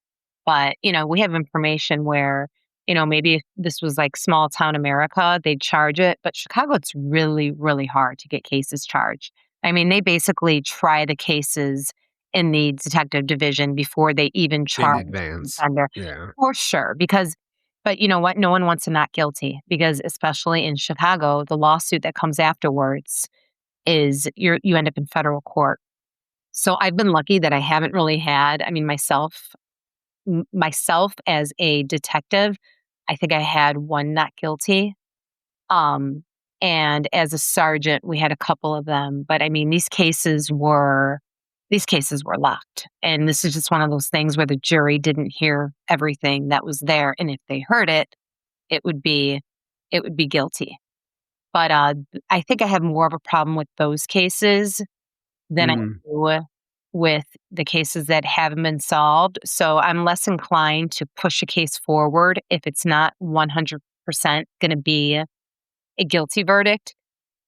But, we have information where, maybe if this was like small town America, they'd charge it. But Chicago, it's really, really hard to get cases charged. I mean, they basically try the cases in the detective division before they even In charge the advance. offender. Yeah. For sure. But you know what? No one wants to not guilty because, especially in Chicago, the lawsuit that comes afterwards is you end up in federal court. So I've been lucky that I haven't really had, I mean, myself as a detective, I think I had one not guilty. Um, and as a sergeant, we had a couple of them. But I mean, these cases were locked. And this is just one of those things where the jury didn't hear everything that was there. And if they heard it, it would be it would be guilty. But I think I have more of a problem with those cases than I Mm. do with the cases that haven't been solved. So I'm less inclined to push a case forward if it's not 100% going to be a guilty verdict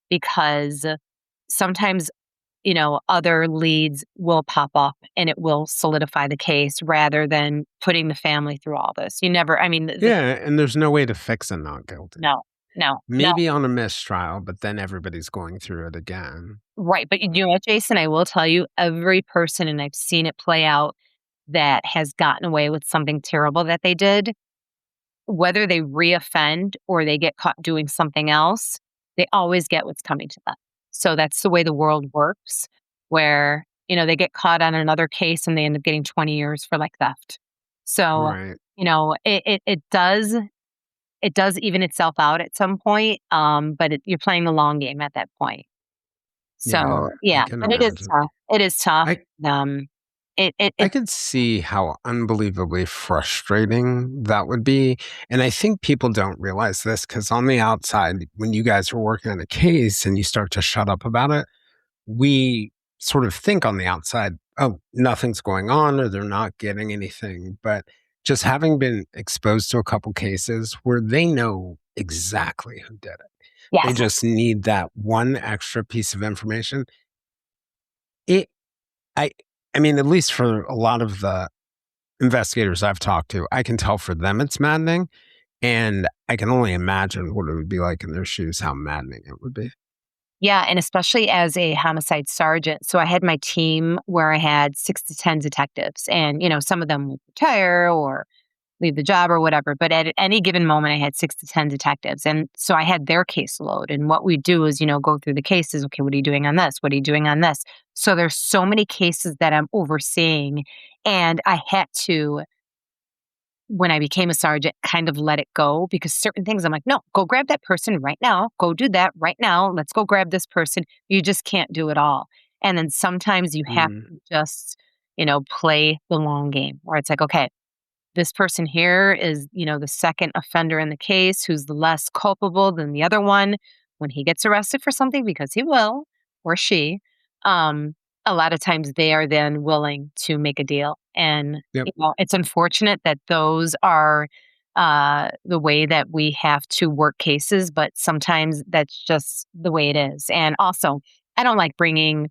because sometimes, other leads will pop up and it will solidify the case rather than putting the family through all this. You never, I mean, Yeah, and there's no way to fix a not guilty. no, no, no. Maybe on a mistrial, but then everybody's going through it again. Right. But you know what, Jason? I will tell you, every person, and I've seen it play out, that has gotten away with something terrible that they did, whether they reoffend or they get caught doing something else, they always get what's coming to them. So that's the way the world works, where, they get caught on another case and they end up getting 20 years for like theft. So, Right. it does even itself out at some point. But you're playing the long game at that point. Yeah, So, I yeah, can but it is imagine. tough. It is tough. I Um, I it could see how unbelievably frustrating that would be, and I think people don't realize this because on the outside, when you guys are working on a case and you start to shut up about it, we sort of think on the outside, "Oh, nothing's going on," or they're not getting anything, but just having been exposed to a couple cases where they know exactly who did it. They yes. just need that one extra piece of information. It I I mean, at least for a lot of the investigators I've talked to, I can tell for them it's maddening, and I can only imagine what it would be like in their shoes, how maddening it would be. Yeah, and especially as a homicide sergeant. So I had my team where I had 6 to 10 detectives and, some of them would retire or leave the job or whatever, but at any given moment I had 6 to 10 detectives. And so I had their caseload and what we do is, go through the cases. Okay, what are you doing on this? What are you doing on this? So there's so many cases that I'm overseeing and I had to when I became a sergeant, kind of let it go because certain things I'm like, no, go grab that person right now. Go do that right now. Let's go grab this person. You just can't do it all. And then sometimes you have Mm, to just, play the long game where it's like, okay, this person here is, the second offender in the case who's less culpable than the other one. When he gets arrested for something, because he will, or she, um, a lot of times they are then willing to make a deal. And, yep. it's unfortunate that those are the way that we have to work cases, but sometimes that's just the way it is. And also, I don't like bringing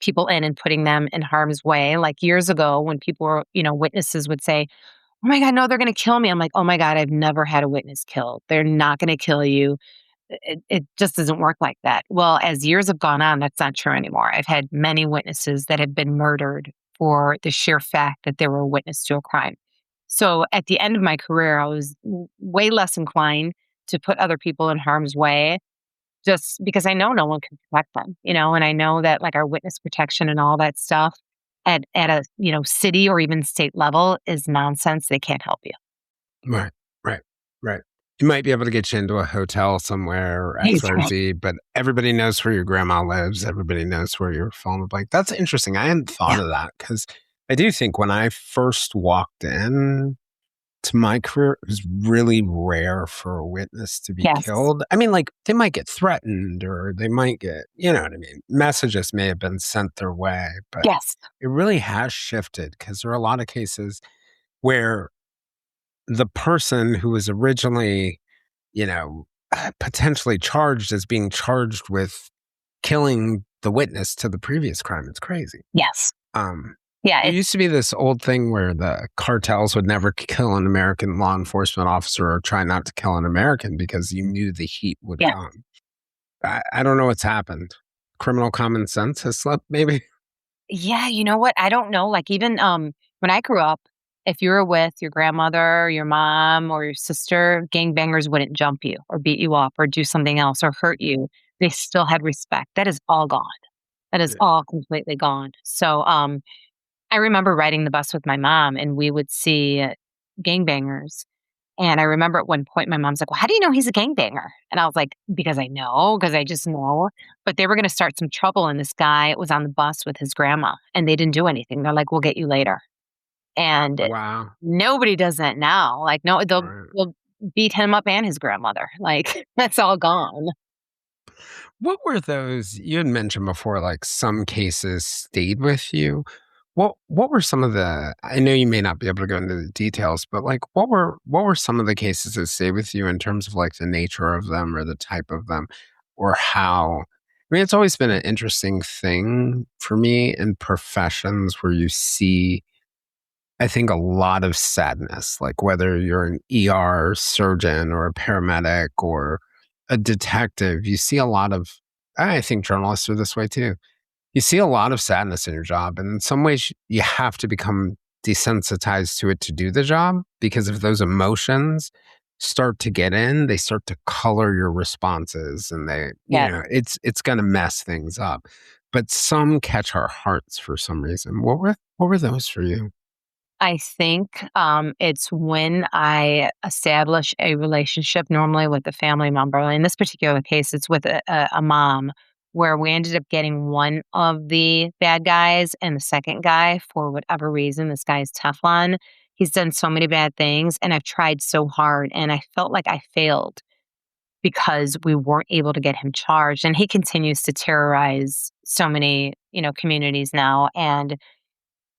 people in and putting them in harm's way. Like years ago, when people were, witnesses would say, "Oh my god, no, they're gonna kill me." I'm like, "Oh my god, I've never had a witness killed. They're not gonna kill you." It just doesn't work like that. Well, as years have gone on, that's not true anymore. I've had many witnesses that have been murdered for the sheer fact that they were a witness to a crime. So at the end of my career, I was way less inclined to put other people in harm's way just because I know no one can protect them, and I know that like our witness protection and all that stuff at a, city or even state level is nonsense. They can't help you. Right, right, right. You might be able to get you into a hotel somewhere or X, Y, or Exactly. Z, but everybody knows where your grandma lives. Everybody knows where your phone is. Like, that's interesting. I hadn't thought Yeah. of that because I do think when I first walked in to my career, it was really rare for a witness to be Yes. killed. I mean, like, they might get threatened or they might get, you know what I mean? Messages may have been sent their way, but Yes. it really has shifted because there are a lot of cases where the person who was originally, potentially charged as being charged with killing the witness to the previous crime. It's crazy. Yes. Um, Yeah. there used to be this old thing where the cartels would never kill an American law enforcement officer or try not to kill an American because you knew the heat would Yeah. come. I don't know what's happened. Criminal common sense has slept, maybe. Yeah, you know what? I don't know. Like even when I grew up, if you were with your grandmother, your mom, or your sister, gangbangers wouldn't jump you or beat you up or do something else or hurt you. They still had respect. That is all gone. That is Yeah. all completely gone. So I remember riding the bus with my mom and we would see gangbangers. And I remember at one point my mom's like, "Well, how do you know he's a gangbanger?" And I was like, "Because I know, because I just know." But they were going to start some trouble, and this guy was on the bus with his grandma, and they didn't do anything. They're like, "We'll get you later." And Wow. nobody does that now. Like, no, they'll Right. they'll beat him up and his grandmother. Like, that's all gone. What were those you had mentioned before, like some cases stayed with you? What were some of the I know you may not be able to go into the details, but like what were some of the cases that stayed with you in terms of like the nature of them or the type of them or how I mean, it's always been an interesting thing for me in professions where you see I think a lot of sadness, like whether you're an ER surgeon or a paramedic or a detective, you see a lot of, I think journalists are this way too. You see a lot of sadness in your job. And in some ways, you have to become desensitized to it to do the job because if those emotions start to get in, they start to color your responses and Yeah. it's going to mess things up. But some catch our hearts for some reason. What were those for you? I think it's when I establish a relationship, normally with a family member. In this particular case, it's with a mom, where we ended up getting one of the bad guys and the second guy, for whatever reason, this guy is Teflon. He's done so many bad things, and I've tried so hard, and I felt like I failed because we weren't able to get him charged. And he continues to terrorize so many, communities now. And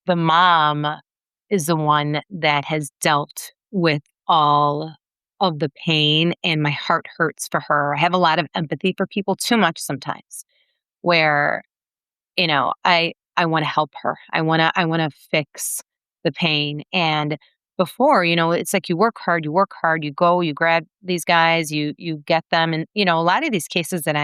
the mom is the one that has dealt with all of the pain, and my heart hurts for her. I have a lot of empathy for people, too much sometimes, where, I wanna help her. I wanna fix the pain, and before, it's like you work hard, you go, you grab these guys, you get them, and, a lot of these cases that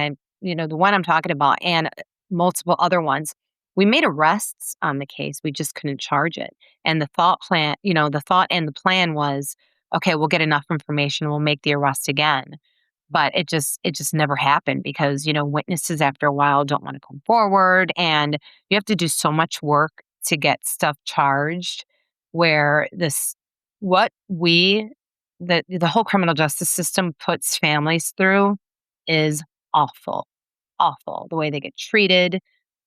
the one I'm talking about and multiple other ones, we made arrests on the case, we just couldn't charge it, and the thought and the plan was, "Okay, we'll get enough information, we'll make the arrest again." But it just never happened because, witnesses after a while don't wanna come forward, and you have to do so much work to get stuff charged where this what we the whole criminal justice system puts families through is awful, awful. The way they get treated,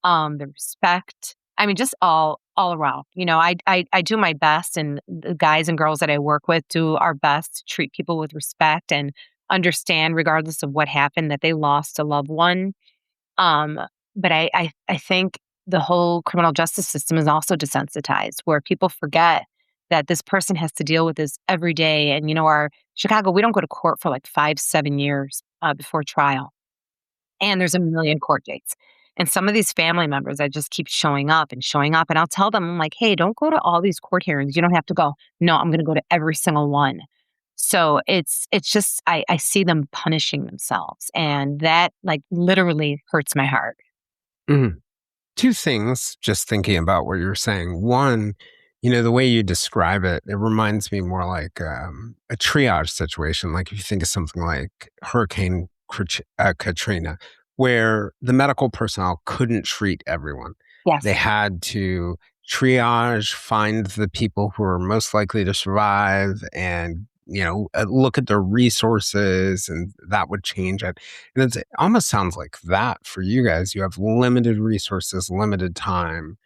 the respect. I mean, just all around. I do my best, and the guys and girls that I work with do our best to treat people with respect and understand, regardless of what happened, that they lost a loved one. Um, but I think the whole criminal justice system is also desensitized, where people forget that this person has to deal with this every day. And our Chicago, we don't go to court for like 5, 7 years before trial, and there's a million court dates. And some of these family members that just keep showing up and showing up, and I'll tell them, I'm like, "Hey, don't go to all these court hearings. You don't have to go." "No, I'm going to go to every single one." So it's just I see them punishing themselves, and that like literally hurts my heart. Mhm. Two things, just thinking about what you're saying. One, the way you describe it, it reminds me more like a triage situation. Like if you think of something like Hurricane Katrina, where the medical personnel couldn't treat everyone. They Yes. had to triage, find the people who are most likely to survive, and look at their resources, and that would change it. And it almost sounds like that for you guys. You have limited resources, limited time,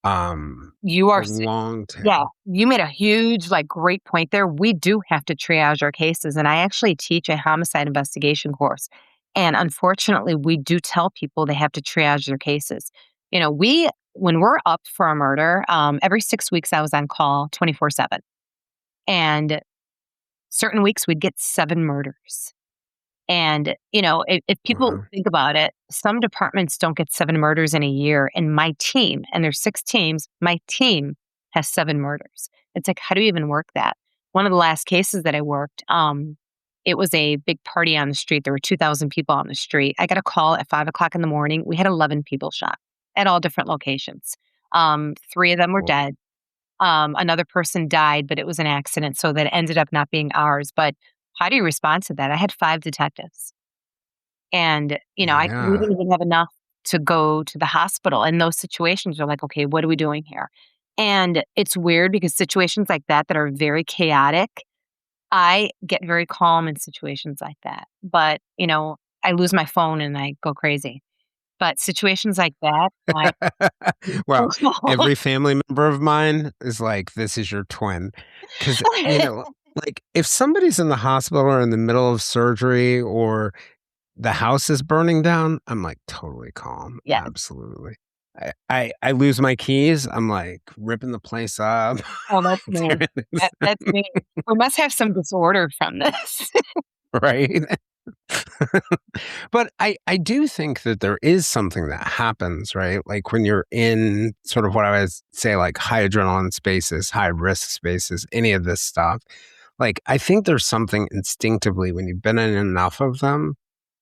You a are long Yeah, tail. you made a huge, great point there. We do have to triage our cases, and I actually teach a homicide investigation course. And unfortunately, we do tell people they have to triage their cases. When we're up for a murder, every 6 weeks I was on call 24/7. And certain weeks we'd get 7 murders. And, if people Wow. think about it, some departments don't get 7 murders in a year. And my team, and there's 6 teams, my team has 7 murders. It's like, how do you even work that? One of the last cases that I worked, it was a big party on the street. There were 2,000 people on the street. I got a call at 5 o'clock in the morning. We had 11 people shot at all different locations. Three of them were Whoa. dead. Another person died, but it was an accident. So that ended up not being ours. But how do you respond to that? I had 5 detectives. And, we Yeah. didn't even have enough to go to the hospital. In those situations, you're like, okay, what are we doing here? And it's weird because situations like that are very chaotic, I get very calm in situations like that. But, I lose my phone and I go crazy. But situations like that, I Well, every family member of mine is like, this is your twin. Because, like if somebody's in the hospital or in the middle of surgery or the house is burning down, I'm like totally calm. yeah. Absolutely. I lose my keys. I'm like ripping the place up. Oh, that's me. That's me. We must have some disorder from this. Right. But I do think that there is something that happens, right? Like when you're in sort of what I would say like high adrenaline spaces, high risk spaces, any of this stuff. Like I think there's something instinctively when you've been in enough of them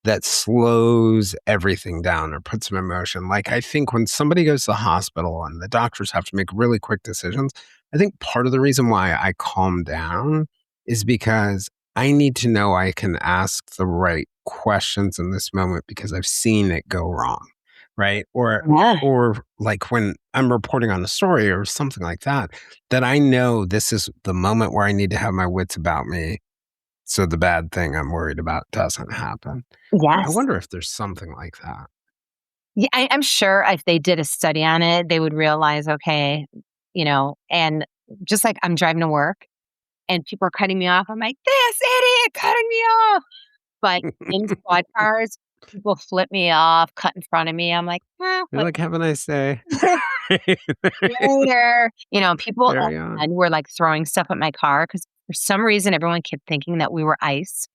that slows everything down or puts them in motion. Like I think when somebody goes to the hospital and the doctors have to make really quick decisions, I think part of the reason why I calm down is because I need to know I can ask the right questions in this moment because I've seen it go wrong, right? Yeah. Or like when I'm reporting on a story or something like that, that I know this is the moment where I need to have my wits about me so the bad thing I'm worried about doesn't happen. I Yes. wonder if there's something like that. Yeah, I'm sure if they did a study on it, they would realize, okay, and just like I'm driving to work and people are cutting me off, I'm like, this idiot cutting me off. But in squad cars, people flip me off, cut in front of me. I'm like, You're like, have a nice day. later. People Carry on. were like throwing stuff at my car because for some reason everyone kept thinking that we were ICE.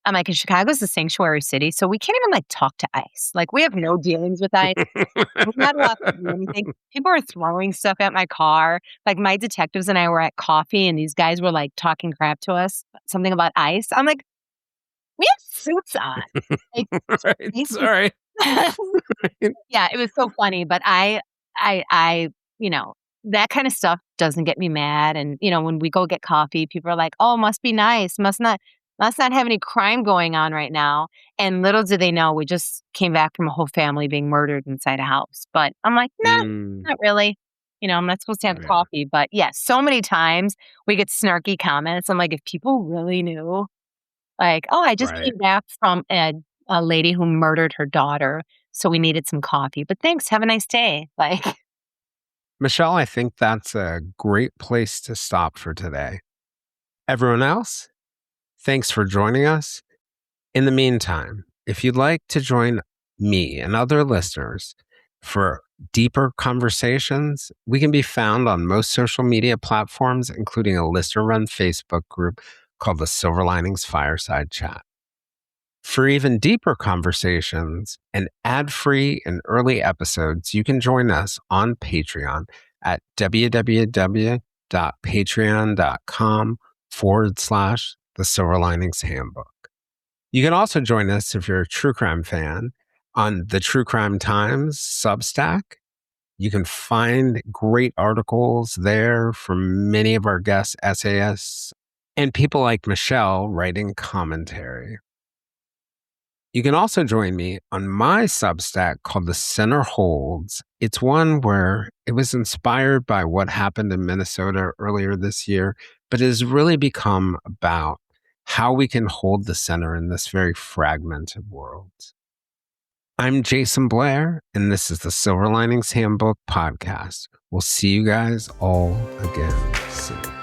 I'm like, Chicago's a sanctuary city, so we can't even talk to ICE. Like, we have no dealings with ICE. We're not allowed to do anything. People are throwing stuff at my car. Like, my detectives and I were at coffee, and these guys were like talking crap to us, something about ICE. I'm like, we have suits on. Like, Right. ICE Sorry. yeah, it was so funny, but I, that kind of stuff doesn't get me mad. And, when we go get coffee, people are like, "Oh, must be nice. Must not have any crime going on right now." And little do they know, we just came back from a whole family being murdered inside a house. But I'm like, "Nah, Mm, not really." I'm not supposed to have yeah. coffee, but yeah, so many times we get snarky comments. I'm like, if people really knew, like, "Oh, I just Right. came back from a lady who murdered her daughter, so we needed some coffee, but thanks, have a nice day." Like, Michelle, I think that's a great place to stop for today. Everyone else, thanks for joining us. In the meantime, if you'd like to join me and other listeners for deeper conversations, we can be found on most social media platforms, including a listener run Facebook group called the Silver Linings Fireside Chat. For even deeper conversations and ad free and early episodes, you can join us on Patreon at www.patreon.com/the Silver Linings Handbook. You can also join us if you're a true crime fan on the True Crime Times Substack You can find great articles there from many of our guests, essayists, and people like Michele writing commentary. You can also join me on my Substack called The Center Holds. It's one where it was inspired by what happened in Minnesota earlier this year, but it has really become about how we can hold the center in this very fragmented world. I'm Jayson Blair, and this is the Silver Linings Handbook podcast. We'll see you guys all again soon.